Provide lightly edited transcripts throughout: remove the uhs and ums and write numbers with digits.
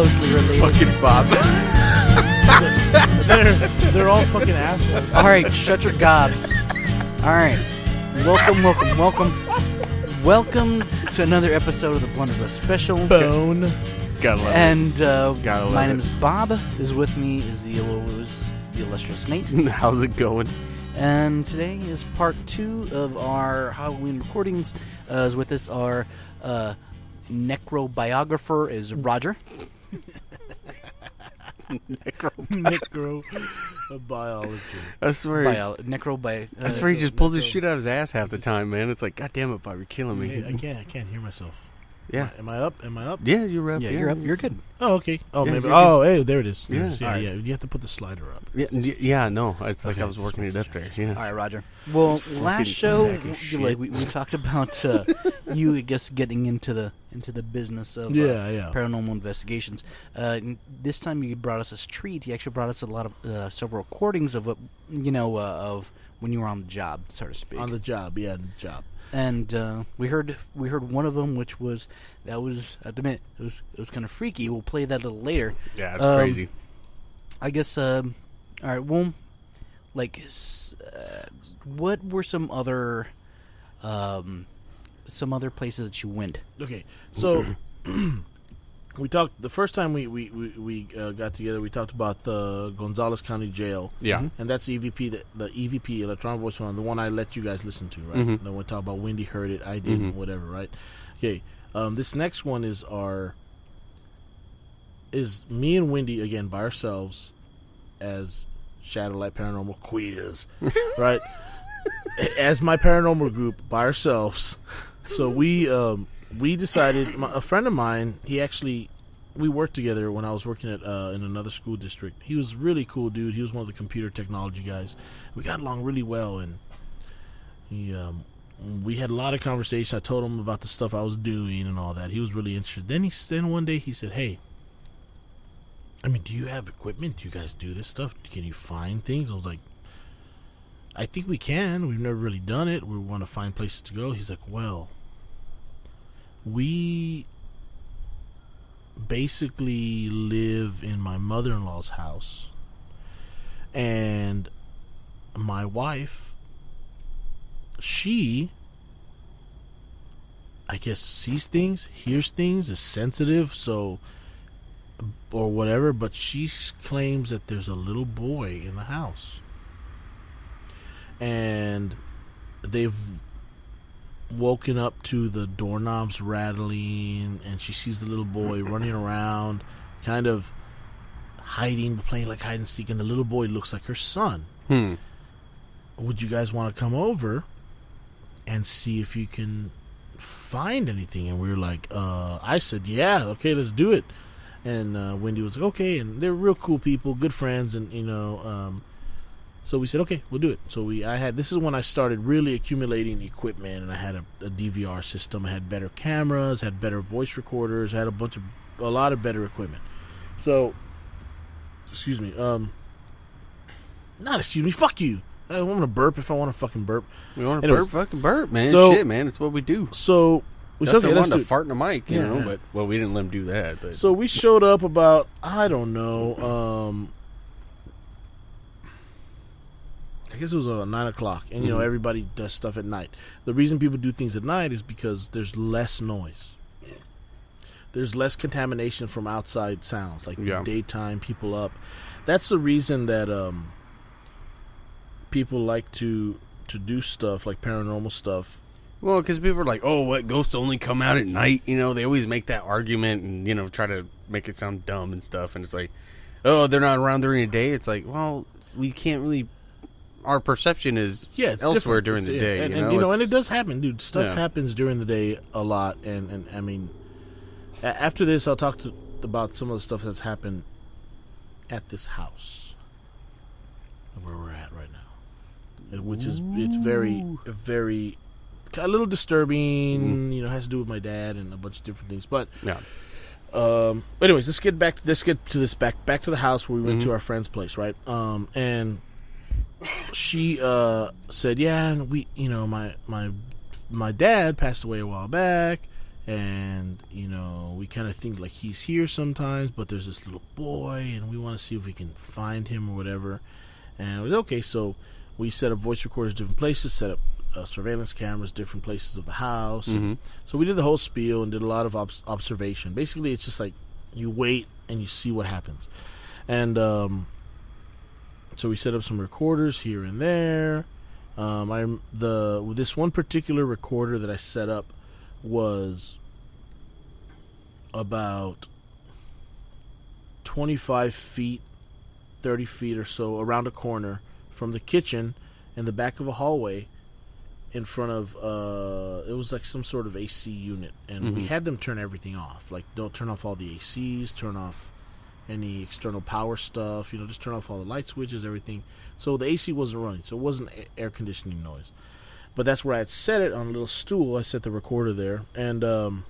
closely related. Fucking Bob. They're all fucking assholes. All right, shut your gobs. All right, welcome to another episode of the Blunderbuss Special. Bone. Gotta love And love my it. name is Bob. Is with me is the illustrious Nate. it. How's it going? And today is part 2 of our Halloween recordings. Is with us our necrobiographer is Roger. Necrobiology. I swear. I swear he just pulls his shit out of his ass half the time, man. It's like, God damn it, Bob, you're killing me. Hey, I can't hear myself. Yeah. Am I up? Yeah, you're up. Yeah, you're up. You're good. Oh, okay. Oh, Yeah, maybe. you're Oh, hey, there it is. Yeah. There it is. All right. Yeah. You have to put the slider up. Yeah, no. It's like Okay, I was working it up there. Yeah. All right, Roger. Well, last show, sack of shit. we talked about you, I guess, getting into the business of Yeah. paranormal investigations. This time, you brought us a treat. You actually brought us a lot of several recordings of what of when you were on the job, so to speak. On the job, yeah, the job. And we heard one of them, which was I have to admit, it was kind of freaky. We'll play that a little later. Yeah, it's crazy. I guess. All right. Well, what were some other places that you went? Okay, so we talked the first time we got together. We talked about the Gonzales County Jail. Yeah. And that's the EVP, electronic voice one, the one I let you guys listen to, right? Mhm. Then we talk about Wendy heard it, I didn't, whatever, right? Okay, this next one is me and Wendy again by ourselves as Shadowlight Paranormal Quiz, right? As my paranormal group by ourselves. So we decided. A friend of mine, we worked together when I was working at in another school district. He was a really cool dude. He was one of the computer technology guys. We got along really well, and we had a lot of conversation. I told him about the stuff I was doing and all that. He was really interested. Then one day he said, "Hey, I mean, do you have equipment? Do you guys do this stuff? Can you find things?" I was like, "I think we can. We've never really done it. We want to find places to go." He's like, "Well, we basically live in my mother-in-law's house, and my wife, she, I guess, sees things, hears things, is sensitive, so, or whatever, but she claims that there's a little boy in the house, and they've woken up to the doorknobs rattling, and she sees the little boy running around, kind of hiding, playing like hide and seek, and the little boy looks like her son. Would you guys want to come over and see if you can find anything?" And we were like, I said, "Yeah, okay, let's do it." And Wendy was like, "Okay," and they're real cool people, good friends, and so we said, "Okay, we'll do it." So this is when I started really accumulating equipment, and I had a DVR system. I had better cameras, had better voice recorders, I had a lot of better equipment. So, excuse me, fuck you. I want to burp if I want to fucking burp. We want to Anyways, fucking burp, man. so- Shit, man. It's what we do. So we Justin let's wanted do to it. fart in the mic, you Yeah, know, yeah. but, well, we didn't let him do that. But So we showed up about, I don't know, I guess it was 9 o'clock, and everybody does stuff at night. The reason people do things at night is because there's less noise. There's less contamination from outside sounds, like daytime, people up. That's the reason that people like to do stuff like paranormal stuff. Well, because people are like, "Oh, what, ghosts only come out at night?" You know, they always make that argument and, try to make it sound dumb and stuff. And it's like, "Oh, they're not around during the day." It's like, well, we can't really... Our perception is it's elsewhere different. during the day. And, and it does happen, dude. Stuff happens during the day a lot. And I mean, after this, I'll talk about some of the stuff that's happened at this house where we're at right now, which is it's very, very a little disturbing. Has to do with my dad and a bunch of different things. But but anyways, let's get back to the house where we went to our friend's place, right? And she said, "Yeah, and we, my dad passed away a while back, and we kind of think like he's here sometimes, but there's this little boy, and we want to see if we can find him or whatever. And it was okay, so we set up voice recorders different places, set up surveillance cameras different places of the house. And so we did the whole spiel and did a lot of observation. Basically, it's just like you wait and you see what happens. And so we set up some recorders here and there. This one particular recorder that I set up was about 25 feet, 30 feet or so around a corner from the kitchen in the back of a hallway in front of it was like some sort of AC unit, and we had them turn everything off. Like, don't turn off all the ACs, turn off any external power stuff, just turn off all the light switches, everything. So the AC wasn't running, so it wasn't air conditioning noise. But that's where I had set it, on a little stool. I set the recorder there, and it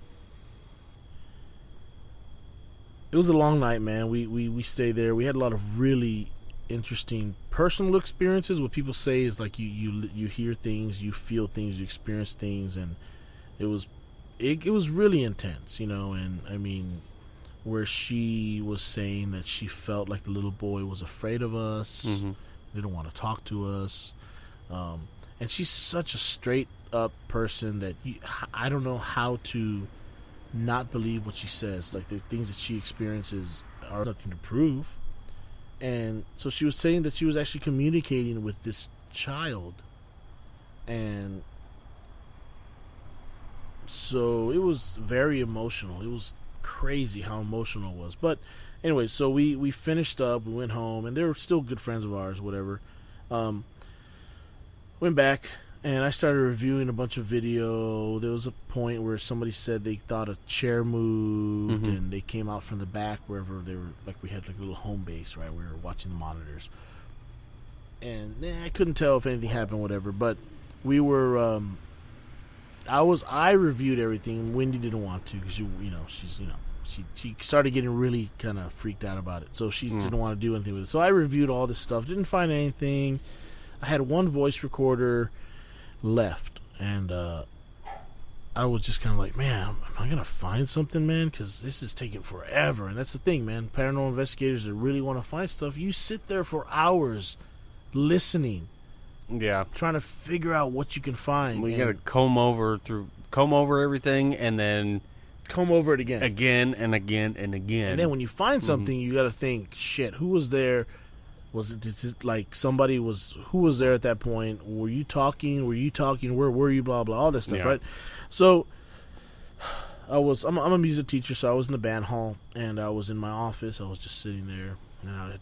was a long night, man. We stayed there. We had a lot of really interesting personal experiences. What people say is like you hear things, you feel things, you experience things, and it was really intense, and I mean, where she was saying that she felt like the little boy was afraid of us, didn't want to talk to us, and she's such a straight up person that I don't know how to not believe what she says. Like, the things that she experiences are nothing to prove. And so she was saying that she was actually communicating with this child, and so it was very emotional. It was crazy how emotional it was. But anyway, so we finished up, we went home, and they were still good friends of ours, whatever. Went back, and I started reviewing a bunch of video. There was a point where somebody said they thought a chair moved, and they came out from the back wherever they were. Like, we had like a little home base, right? We were watching the monitors, and I couldn't tell if anything happened, whatever. But we were. I reviewed everything. Wendy didn't want to, because she started getting really kind of freaked out about it, so she didn't want to do anything with it. So I reviewed all this stuff. Didn't find anything. I had one voice recorder left, and I was just kind of like, man, am I gonna find something, man? Because this is taking forever. And that's the thing, man. Paranormal investigators that really want to find stuff, you sit there for hours listening, trying to figure out what you can find. Well, you gotta comb over everything, and then comb over it again and again. And then when you find something, you gotta think, shit, who was there? Was it like somebody who was there at that point? Were you talking? Where were you? Blah, blah, all that stuff, right? So I'm a music teacher, so I was in the band hall, and I was in my office. I was just sitting there, and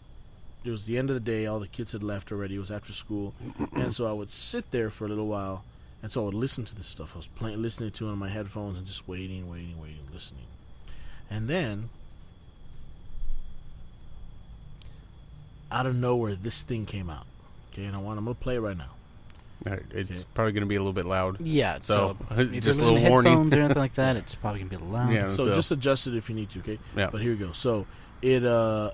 it was the end of the day. All the kids had left already. It was after school, and so I would sit there for a little while, and so I would listen to this stuff. I was listening to it on my headphones and just waiting, listening. And then, out of nowhere, this thing came out. Okay, and I'm going to play it right now. It's probably going to be a little bit loud. Yeah, so just a little warning. Headphones or anything like that, it's probably going to be loud. Yeah, so just adjust it if you need to, okay? Yeah. But here we go. So this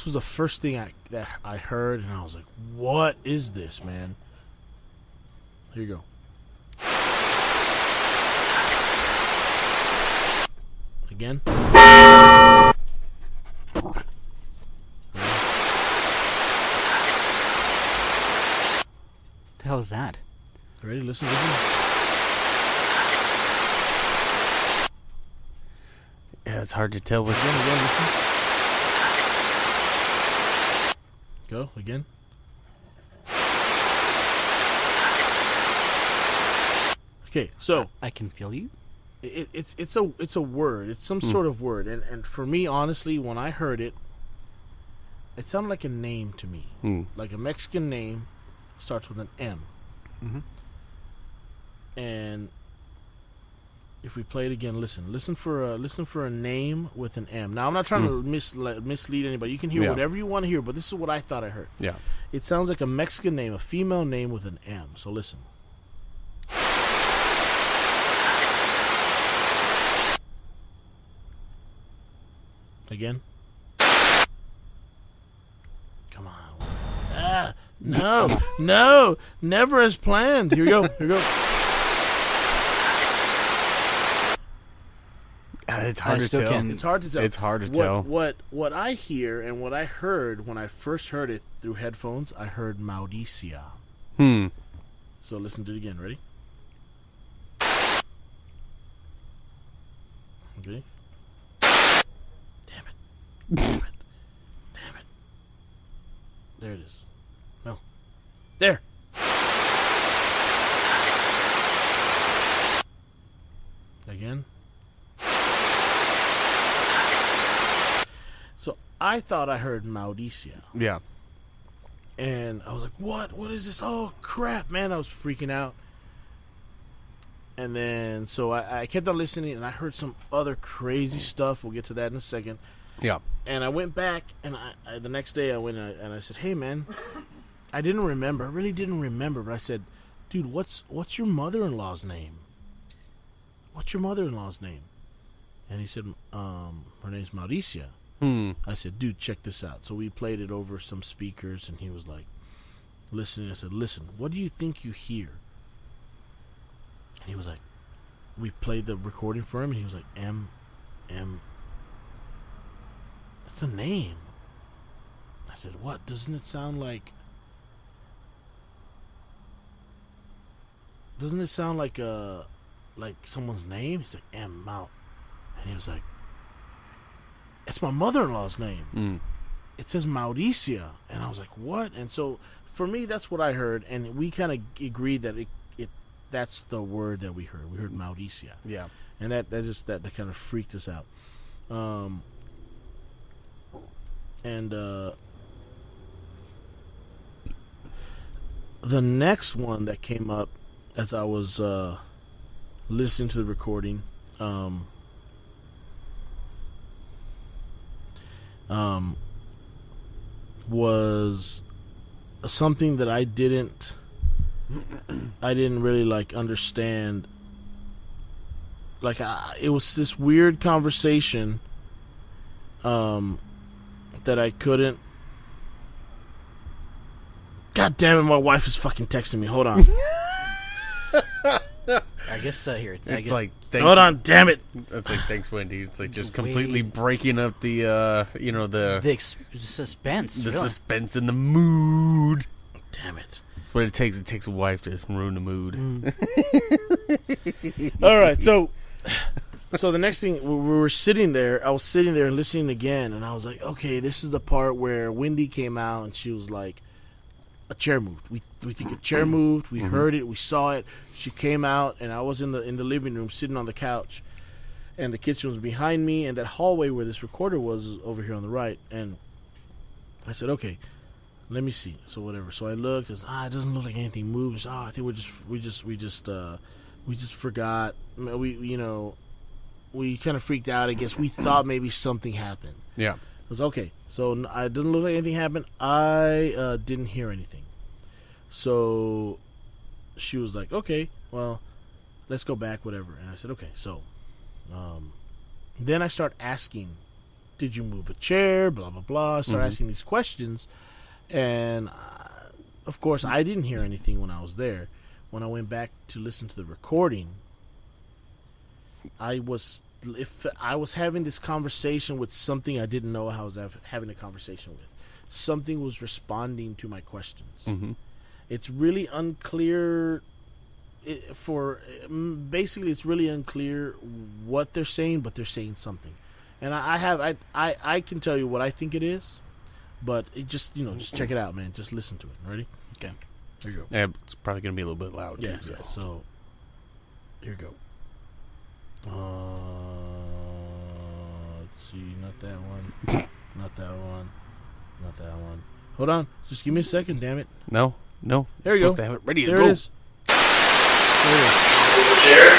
was the first thing that I heard, and I was like, what is this, man? Here you go. Again. The hell is that? Ready? Listen. Yeah, it's hard to tell. Again, listen. Go again. Okay, so I can feel you. It's a word. It's some sort of word, and for me, honestly, when I heard it, it sounded like a name to me, like a Mexican name. Starts with an M. And if we play it again, listen for a name with an M. Now, I'm not trying to mislead anybody. You can hear whatever you want to hear, but this is what I thought I heard. Yeah. It sounds like a Mexican name, a female name with an M. So listen. Again. Come on. No, never as planned. Here we go. It's hard I to still tell. can't- It's hard to tell. It's hard to tell. What I hear and what I heard when I first heard it through headphones, I heard Mauricia. So listen to it again. Ready? Okay. Damn it. Damn it. Damn it. There it is. No. There. Again. So I thought I heard Mauricia. Yeah. And I was like, what? What is this? Oh, crap, man. I was freaking out. And then, so I kept on listening, and I heard some other crazy stuff. We'll get to that in a second. Yeah. And I went back, and I the next day I went and I said, hey, man, I didn't remember. I really didn't remember. But I said, dude, what's your mother-in-law's name? What's your mother-in-law's name? And he said, her name's Mauricia. I said, dude, check this out. So we played it over some speakers, and he was like, listening. I said, listen, what do you think you hear? And he was like, we played the recording for him, and he was like, M. It's a name. I said, what? Doesn't it sound like someone's name? He's like, M. Mount. And he was like, it's my mother-in-law's name. It says Mauricia. And I was like, what? And so for me, that's what I heard, and we kind of agreed that that's the word that we heard. We heard Mauricia. Yeah. And that kind of freaked us out. The next one that came up as I was listening to the recording was something that I didn't really like understand. Like it was this weird conversation that I couldn't. God damn it! My wife is fucking texting me. Hold on. I guess here. It's like, thanks, Hold on, damn it! It's like, thanks, Wendy. It's like just completely breaking up the, the suspense. the really. suspense and the mood. Damn it! That's what it takes. It takes a wife to ruin the mood. All right, so the next thing, we were sitting there. I was sitting there and listening again, and I was like, okay, this is the part where Wendy came out, and she was like, a chair moved. We think a chair moved. We heard it. We saw it. She came out, and I was in the living room sitting on the couch, and the kitchen was behind me, and that hallway where this recorder was over here on the right. And I said, okay, let me see. So whatever. So I looked. It doesn't look like anything moves. I think we just forgot. We kind of freaked out. I guess we thought maybe something happened. Yeah. It was okay. So it doesn't look like anything happened. I didn't hear anything. So she was like, okay, well, let's go back, whatever. And I said, okay. So then I start asking, did you move a chair? Blah, blah, blah. I start asking these questions. And, of course, I didn't hear anything when I was there. When I went back to listen to the recording, I was having this conversation with something I didn't know I was having a conversation with. Something was responding to my questions. It's really unclear. It's really unclear what they're saying, but they're saying something. And I can tell you what I think it is, but it just check it out, man. Just listen to it. Ready? Okay. Here you go. Yeah, it's probably gonna be a little bit loud. Yeah. Too, Yeah. So here you go. Let's see, not that one. Not that one. Not that one. Hold on. Just give me a second, damn it. No. There you You're go. supposed to have it ready to There go. it is. There it is. Chair.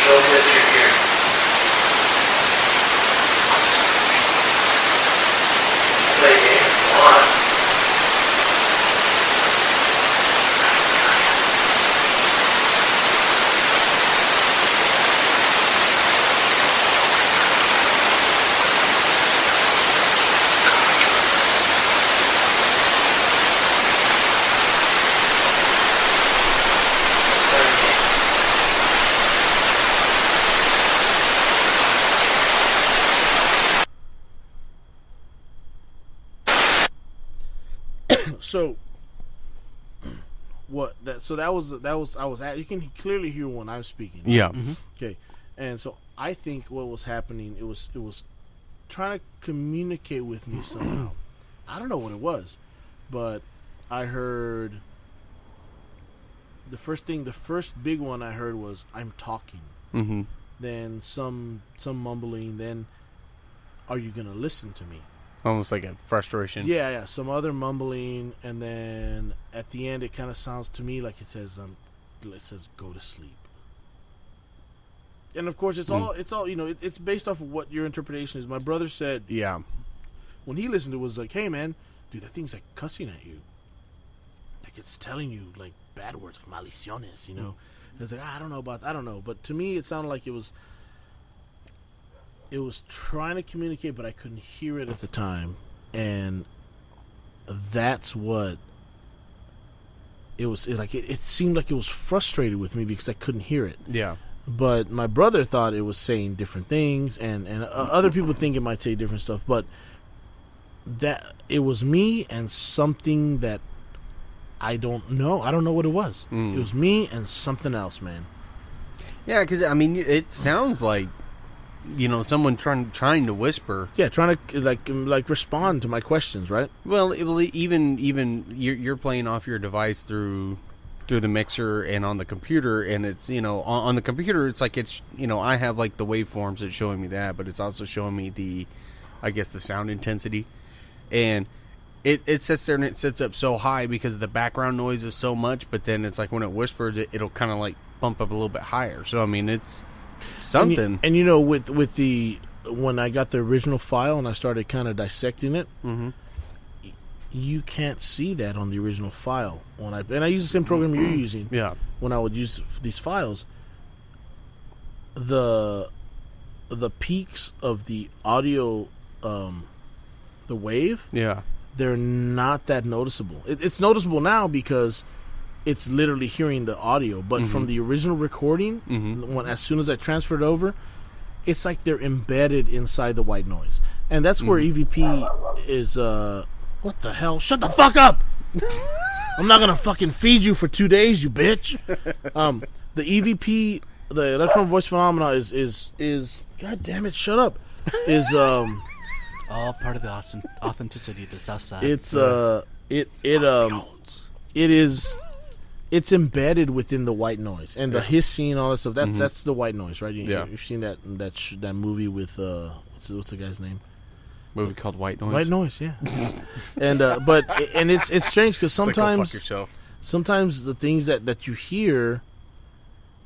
Show that you're here. Play game on. So what that? So that was I was at. You can clearly hear when I'm speaking. Right? Yeah. Okay. And so I think what was happening, it was trying to communicate with me somehow. I don't know what it was, but I heard the first big one I heard was I'm talking. Mm-hmm. Then some mumbling. Then, are you gonna listen to me? Almost like a frustration. Yeah. Some other mumbling, and then at the end, it kind of sounds to me like it says go to sleep. And of course, it's all it's based off of what your interpretation is. My brother said, Yeah. when he listened, it was like, hey man, dude, that thing's like cussing at you, like it's telling you like bad words, like maldiciones, you know. It's like, I don't know, but to me, it sounded like it was trying to communicate, but I couldn't hear it at the time, and that's what it was. It seemed like it was frustrated with me because I couldn't hear it. Yeah. But my brother thought it was saying different things, and other people think it might say different stuff. But that it was me and something that I don't know. I don't know what it was. It was me and something else, man. Yeah, because I mean, it sounds like someone trying to whisper. Yeah, trying to like respond to my questions, right? Well, even you're playing off your device through the mixer and on the computer, and it's on the computer it's like it's I have like the waveforms that's showing me that, but it's also showing me the sound intensity, and it sits there and it sits up so high because the background noise is so much, but then it's like when it whispers it'll kind of like bump up a little bit higher. So I mean, it's something. And with the when I got the original file and I started kind of dissecting it, you can't see that on the original file. And I use the same program you're using. Yeah. When I would use these files, the peaks of the audio, the wave, they're not that noticeable. It's noticeable now because it's literally hearing the audio. But from the original recording, when as soon as I transferred over, it's like they're embedded inside the white noise, and that's where EVP is. What the hell? Shut the fuck up! I'm not gonna fucking feed you for 2 days, you bitch. The EVP, the electron voice phenomena is God damn it, shut up. Is all part of the authenticity of the South Side. It's embedded within the white noise and the hissing and all that stuff. That's the white noise, right? You've seen that movie with what's the guy's name? Movie called White Noise. White Noise, yeah. And it's strange because sometimes like, go fuck yourself. Sometimes the things that you hear,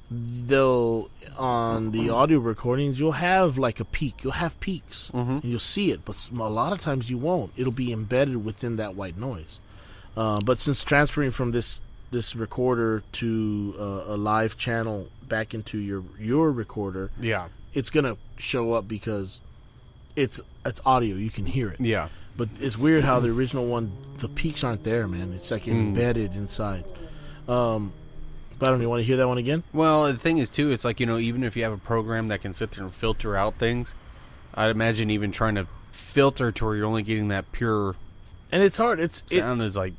they'll on the audio recordings, you'll have like a peak. You'll have peaks, and you'll see it, but a lot of times you won't. It'll be embedded within that white noise. But since transferring from this recorder to a live channel back into your recorder, it's gonna show up because it's audio. You can hear it. Yeah. But it's weird how the original one, the peaks aren't there, man. It's like embedded inside. But I don't even want to hear that one again. Well, the thing is, too, it's like, even if you have a program that can sit there and filter out things, I'd imagine even trying to filter to where you're only getting that pure and it's hard. Sound is like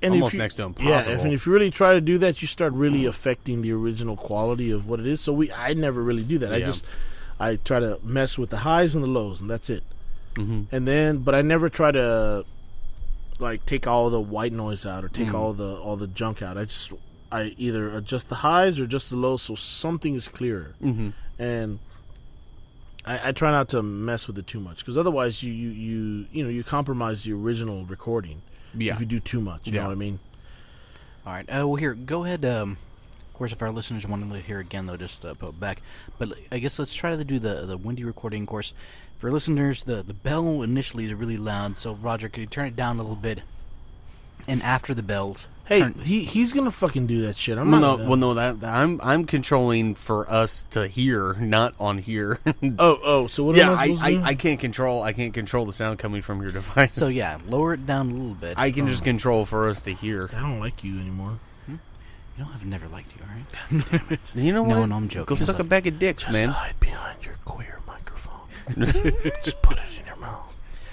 almost next to impossible. Yeah, if you really try to do that, you start really affecting the original quality of what it is. So I never really do that. Yeah. I try to mess with the highs and the lows, and that's it. And then, but I never try to like take all the white noise out or take all the junk out. I either adjust the highs or just the lows so something is clearer. And I try not to mess with it too much because otherwise you compromise the original recording if you do too much. You know what I mean? All right. Well, here, go ahead. Of course, if our listeners want to hear again, they'll just put it back. But I guess let's try to do the windy recording. Of course, for listeners, the bell initially is really loud. So, Roger, could you turn it down a little bit? And after the bells, he's gonna fucking do that shit. I'm controlling for us to hear, not on here. So what? Am I supposed to do? I can't control the sound coming from your device. So yeah, lower it down a little bit. I can just control for us to hear. I don't like you anymore. You know, I've never liked you. All right. Damn it. You know what? No, I'm joking. Go suck a bag of dicks, man. Hide behind your queer microphone. Just put it in your mouth.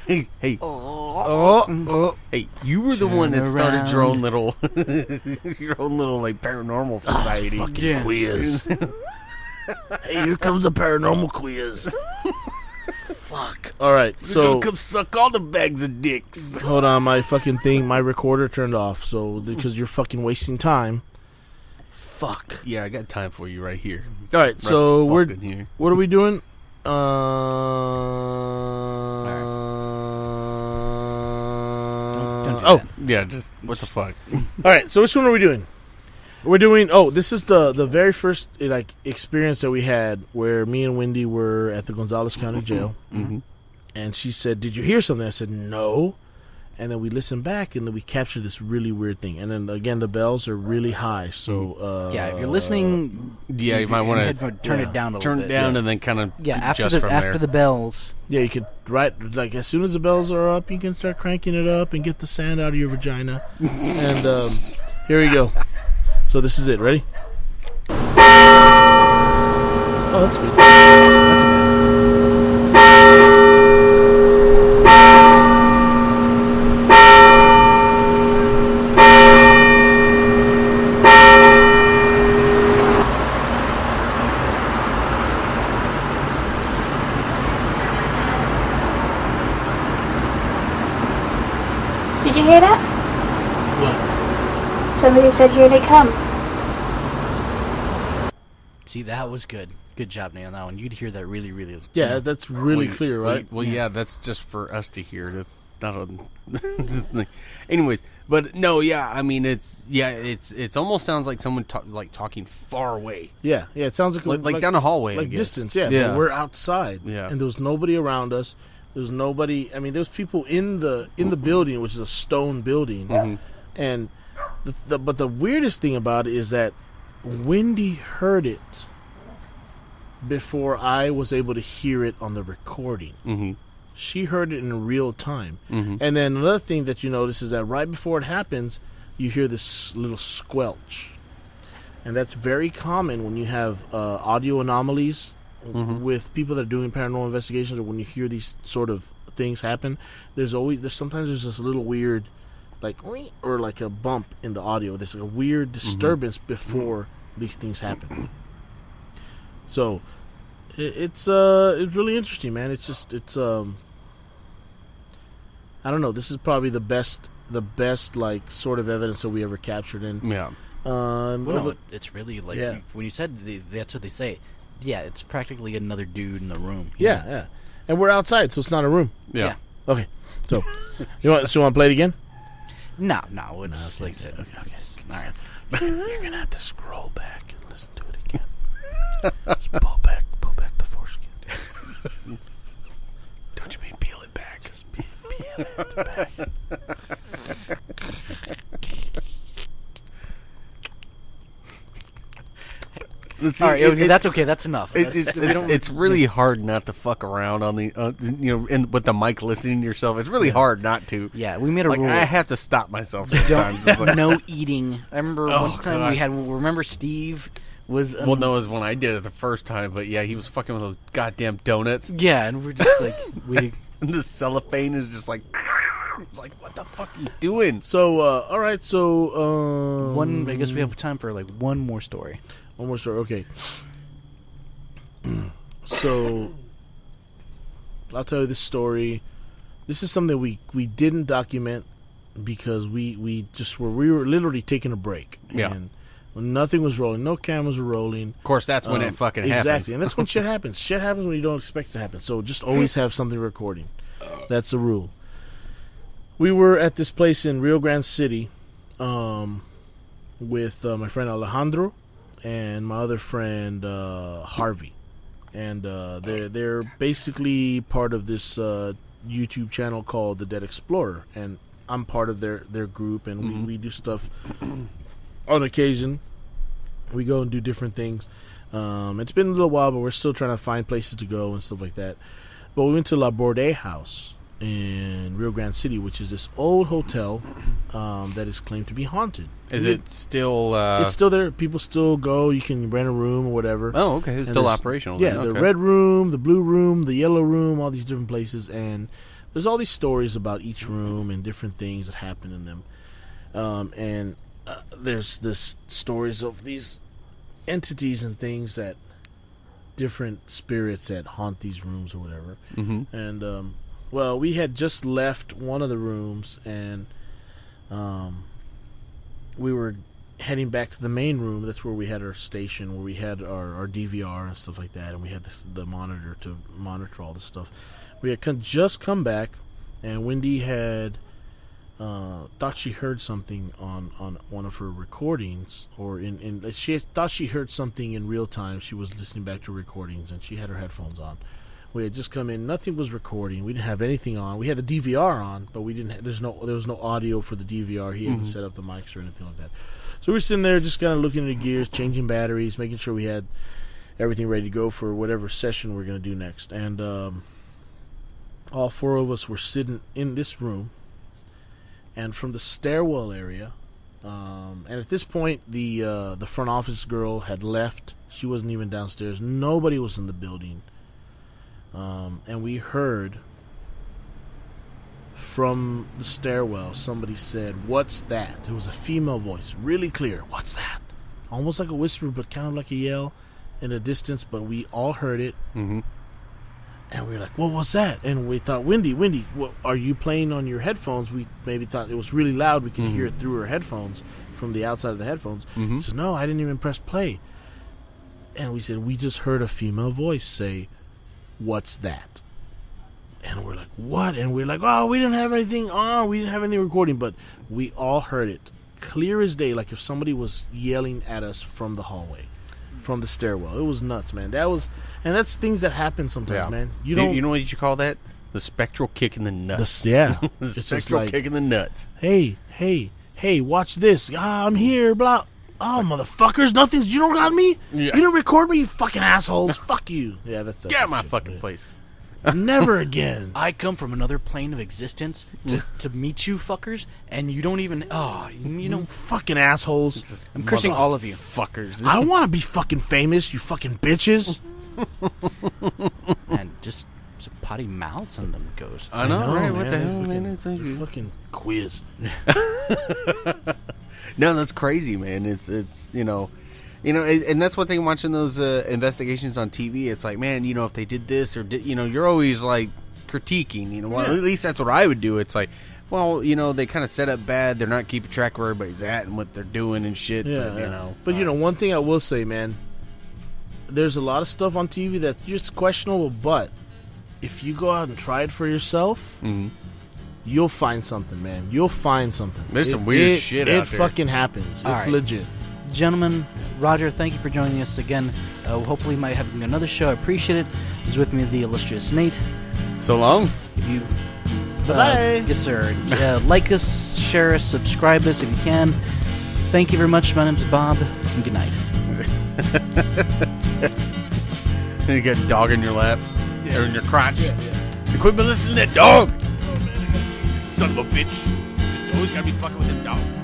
Hey, Oh. hey, you were the Turn one that started your own around. little, like paranormal society. Fucking Yeah. quiz. Hey, here comes a paranormal quiz. Fuck. All right, so come suck all the bags of dicks. hold on, my fucking thing, my recorder turned off. So because you're fucking wasting time. Fuck. Yeah, I got time for you right here. All right, so Right we're fucking here. what are we doing? Don't do Oh, that. Yeah, just what the fuck? all right. So which one are we doing? We're doing. Oh, this is the very first like experience that we had where me and Wendy were at the Gonzales County Jail, Mhm. and she said, "Did you hear something?" I said, "No." And then we listened back, and then we captured this really weird thing. And then again, the bells are really high. So Yeah, if you're listening, Yeah, you might want to turn it down a little turn bit. it down and then kind of Yeah, adjust after from the there. bells. yeah, you could like as soon as the bells are up, you can start cranking it up and get the sand out of your vagina. And here we go. So this is it. Ready? Oh, that's good. Did you hear that? What? Somebody said, "Here they come." See, that was good. Good job, Nate, on that one. You'd hear that really, really. Yeah, that's really Well, clear, right? Well, yeah, that's just for us to hear. That's not a. Anyways, but no, yeah, I mean, it's almost sounds like someone talking far away, Yeah, it sounds like down a hallway, I like guess. distance. Yeah, Yeah. but we're outside. Yeah. and there was nobody around us. There was nobody. I mean, there was people in the building, which is a stone building, Mm-hmm. and but the weirdest thing about it is that Wendy heard it before I was able to hear it on the recording. Mm-hmm. She heard it in real time. Mm-hmm. And then another thing that you notice is that right before it happens, you hear this little squelch. And that's very common when you have audio anomalies with people that are doing paranormal investigations, or when you hear these sort of things happen. Sometimes there's this little weird, like, or like a bump in the audio. There's like a weird disturbance before these things happen. So it's really interesting, man. It's I don't know. This is probably the best like sort of evidence that we ever captured. And Yeah. Well, no, it's really like Yeah. when you said that's what they say. Yeah, it's practically another dude in the room. yeah, and we're outside, so it's not a room. Yeah. Okay, so you want to play it again? No, it's Okay, like I said. okay. All right. You're gonna have to scroll back and listen to it again. Just pull back the foreskin. Don't you mean peel it back? Just peel it back. All right, okay, that's okay. That's enough. It's really hard not to fuck around on the with the mic listening to yourself. It's really hard not to. Yeah, we made a Like rule. I have to stop myself sometimes. It's like, No eating. I remember Oh, one time God. we had. Remember Steve was. well, no, it was when I did it the first time, but yeah, he was fucking with those goddamn donuts. Yeah, and we're just like we. And the cellophane is just like, it's like, what the fuck are you doing? So, all right. So, One. I guess we have time for like one more story. one more story. Okay. So, I'll tell you this story. This is something we didn't document because we were literally taking a break. Yeah. And when nothing was rolling, no cameras were rolling. Of course, that's when it fucking Exactly, happens. and that's when shit happens. Shit happens when you don't expect it to happen. So just always have something recording. That's the rule. We were at this place in Rio Grande City with my friend Alejandro and my other friend Harvey, and they're basically part of this YouTube channel called The Dead Explorer, and I'm part of their group, and we do stuff on occasion. We go and do different things. It's been a little while, but we're still trying to find places to go and stuff like that. But we went to La Borde House in Rio Grande City, which is this old hotel that is claimed to be haunted. Is it still? It's still there. People still go. You can rent a room or whatever. Oh, okay. It's And still there's- operational. Yeah, then. the Okay. red room, the blue room, the yellow room, all these different places. And there's all these stories about each room and different things that happen in them. And there's this stories of these entities and things that different spirits that haunt these rooms or whatever. Mm-hmm. And well, we had just left one of the rooms, and we were heading back to the main room. That's where we had our station, where we had our DVR and stuff like that, and we had the monitor to monitor all this stuff. We had just come back, and Wendy had thought she heard something on one of her recordings, or she thought she heard something in real time. She was listening back to recordings, and she had her headphones on. We had just come in. Nothing was recording. We didn't have anything on. We had the DVR on, but we didn't. There was no audio for the DVR. He hadn't set up the mics or anything like that. So we were sitting there, just kind of looking at the gears, changing batteries, making sure we had everything ready to go for whatever session we're going to do next. And all four of us were sitting in this room. And from the stairwell area, and at this point, the front office girl had left. She wasn't even downstairs. Nobody was in the building. And we heard from the stairwell, somebody said, "What's that?" It was a female voice, really clear. "What's that?" Almost like a whisper, but kind of like a yell in the distance, but we all heard it. Mm-hmm. And we were like, "What was that?" And we thought, Wendy, what, are you playing on your headphones? We maybe thought it was really loud. We could hear it through her headphones, from the outside of the headphones. She said, "No, I didn't even press play." And we said, "We just heard a female voice say, 'What's that?'" And we're like, "What?" And we're like, "Oh, we didn't have anything on. We didn't have anything recording." But we all heard it clear as day, like if somebody was yelling at us from the hallway, from the stairwell. It was nuts, man. That's things that happen sometimes, man. You know what you should call that? The spectral kick in the nuts. The The spectral kick in the nuts. Hey, watch this. I'm here, blah. Oh, motherfuckers, you don't got me? Yeah. You didn't record me, you fucking assholes. Fuck you. Yeah, that's Get out of my shit, fucking man. place. Never again. I come from another plane of existence to meet you fuckers, and you don't even. Fucking assholes. I'm cursing all of you. Fuckers. I want to be fucking famous, you fucking bitches. And just some potty mouths on them ghosts. I know, right? What man. the hell, Fucking- man? It's like they're fucking quiz. No, that's crazy, man. It's and that's one thing watching those investigations on TV. It's like, man, if they did this or you're always like critiquing. Well, at least that's what I would do. It's like, well, they kind of set up bad. They're not keeping track where everybody's at and what they're doing and shit. Yeah, but one thing I will say, man, there's a lot of stuff on TV that's just questionable, but if you go out and try it for yourself, you'll find something, man. You'll find something. There's some weird shit out there. It fucking happens. All It's right. legit. Gentlemen, Roger, thank you for joining us again. Hopefully, we might have another show. I appreciate it. Is with me the illustrious Nate. So long. If you, Bye-bye. yes, sir. Like us, share us, subscribe us if you can. Thank you very much. My name's Bob, and good night. And you got a dog in your lap or in your crotch. You quit listening to that dog. Son of a bitch. Always gotta be fucking with them dogs.